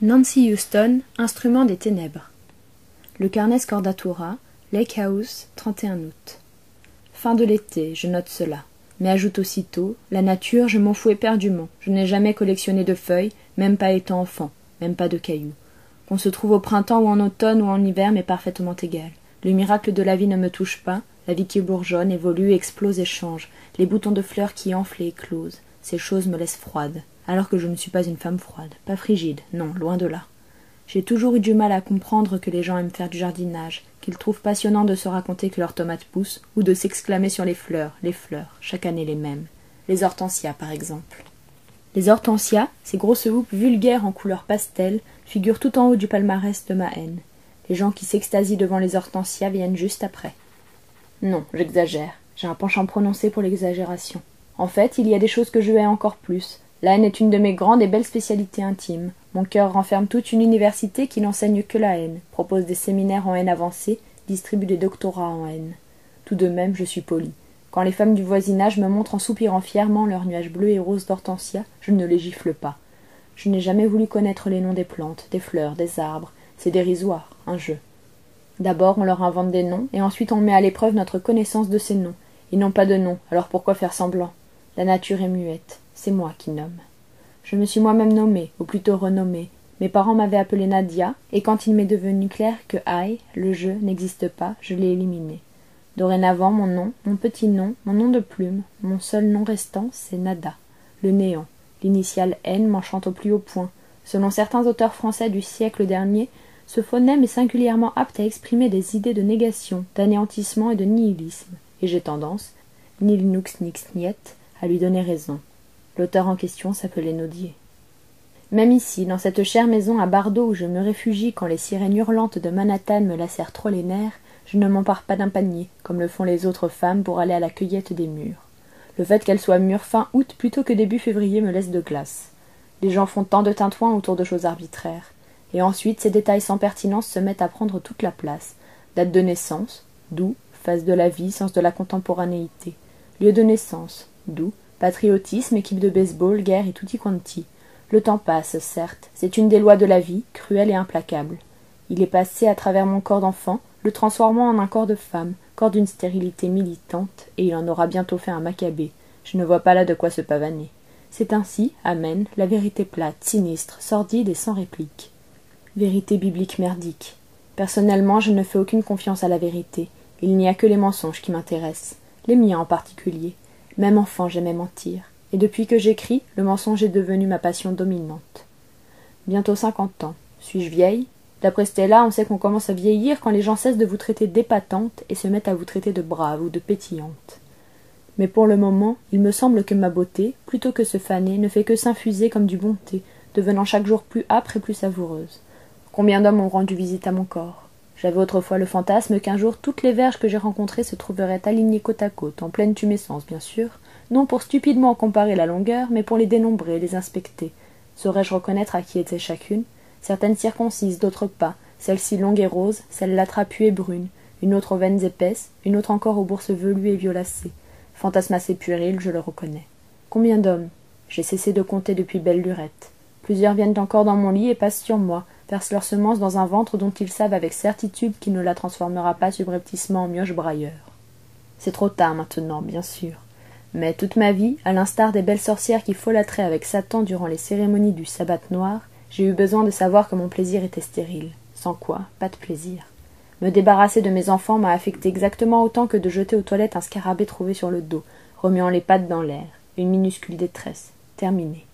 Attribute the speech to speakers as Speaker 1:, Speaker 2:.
Speaker 1: Nancy Houston, Instrument des ténèbres. Le carnet Scordatura, Lake House, 31 août. Fin de l'été, je note cela. Mais ajoute aussitôt, la nature, je m'en fous éperdument. Je n'ai jamais collectionné de feuilles, même pas étant enfant, même pas de cailloux. Qu'on se trouve au printemps ou en automne ou en hiver m'est parfaitement égal. Le miracle de la vie ne me touche pas, la vie qui bourgeonne, évolue, explose et change, les boutons de fleurs qui enflent et éclosent. Ces choses me laissent froide, alors que je ne suis pas une femme froide, pas frigide, non, loin de là. J'ai toujours eu du mal à comprendre que les gens aiment faire du jardinage, qu'ils trouvent passionnant de se raconter que leurs tomates poussent, ou de s'exclamer sur les fleurs, chaque année les mêmes. Les hortensias, par exemple. Les hortensias, ces grosses houppes vulgaires en couleur pastel, figurent tout en haut du palmarès de ma haine. Les gens qui s'extasient devant les hortensias viennent juste après. Non, j'exagère. J'ai un penchant prononcé pour l'exagération. En fait, il y a des choses que je hais encore plus. La haine est une de mes grandes et belles spécialités intimes. Mon cœur renferme toute une université qui n'enseigne que la haine, propose des séminaires en haine avancée, distribue des doctorats en haine. Tout de même, je suis polie. Quand les femmes du voisinage me montrent en soupirant fièrement leurs nuages bleus et roses d'hortensia, je ne les gifle pas. Je n'ai jamais voulu connaître les noms des plantes, des fleurs, des arbres. C'est dérisoire, un jeu. D'abord, on leur invente des noms, et ensuite on met à l'épreuve notre connaissance de ces noms. Ils n'ont pas de nom, alors pourquoi faire semblant? La nature est muette. C'est moi qui nomme. Je me suis moi-même nommée, ou plutôt renommée. Mes parents m'avaient appelée Nadia, et quand il m'est devenu clair que I, le jeu, n'existe pas, je l'ai éliminé. Dorénavant, mon nom, mon petit nom, mon nom de plume, mon seul nom restant, c'est Nada, le néant. L'initiale N m'enchante au plus haut point. Selon certains auteurs français du siècle dernier, ce phonème est singulièrement apte à exprimer des idées de négation, d'anéantissement et de nihilisme, et j'ai tendance, nil nux nix niet, à lui donner raison. L'auteur en question s'appelait Naudier. Même ici, dans cette chère maison à Bardo où je me réfugie quand les sirènes hurlantes de Manhattan me lacèrent trop les nerfs, je ne m'empare pas d'un panier, comme le font les autres femmes pour aller à la cueillette des mûres. Le fait qu'elles soient mûres fin août plutôt que début février me laisse de glace. Les gens font tant de tintouins autour de choses arbitraires. Et ensuite, ces détails sans pertinence se mettent à prendre toute la place. Date de naissance, d'où, phase de la vie, sens de la contemporanéité. Lieu de naissance, d'où, patriotisme, équipe de baseball, guerre et tutti quanti. Le temps passe, certes, c'est une des lois de la vie, cruelle et implacable. Il est passé à travers mon corps d'enfant, le transformant en un corps de femme, corps d'une stérilité militante, et il en aura bientôt fait un Maccabée. Je ne vois pas là de quoi se pavaner. C'est ainsi, amen, la vérité plate, sinistre, sordide et sans réplique. Vérité biblique merdique. Personnellement, je ne fais aucune confiance à la vérité. Il n'y a que les mensonges qui m'intéressent, les miens en particulier. Même enfant, j'aimais mentir. Et depuis que j'écris, le mensonge est devenu ma passion dominante. Bientôt 50 ans. Suis-je vieille? D'après Stella, on sait qu'on commence à vieillir quand les gens cessent de vous traiter d'épatante et se mettent à vous traiter de brave ou de pétillante. Mais pour le moment, il me semble que ma beauté, plutôt que se faner, ne fait que s'infuser comme du bon thé, devenant chaque jour plus âpre et plus savoureuse. Combien d'hommes ont rendu visite à mon corps? J'avais autrefois le fantasme qu'un jour toutes les verges que j'ai rencontrées se trouveraient alignées côte à côte, en pleine tumescence bien sûr, non pour stupidement en comparer la longueur, mais pour les dénombrer, les inspecter. Saurais-je reconnaître à qui était chacune? Certaines circoncises, d'autres pas, celle-ci longue et rose, celle-là trapue et brune, une autre aux veines épaisses, une autre encore aux bourses velues et violacées. Fantasme assez puéril, je le reconnais. Combien d'hommes? J'ai cessé de compter depuis belle lurette. Plusieurs viennent encore dans mon lit et passent sur moi, versent leur semence dans un ventre dont ils savent avec certitude qu'il ne la transformera pas subrepticement en mioche brailleur. C'est trop tard maintenant, bien sûr. Mais toute ma vie, à l'instar des belles sorcières qui folâtraient avec Satan durant les cérémonies du sabbat noir, j'ai eu besoin de savoir que mon plaisir était stérile. Sans quoi, pas de plaisir. Me débarrasser de mes enfants m'a affecté exactement autant que de jeter aux toilettes un scarabée trouvé sur le dos, remuant les pattes dans l'air. Une minuscule détresse. Terminée.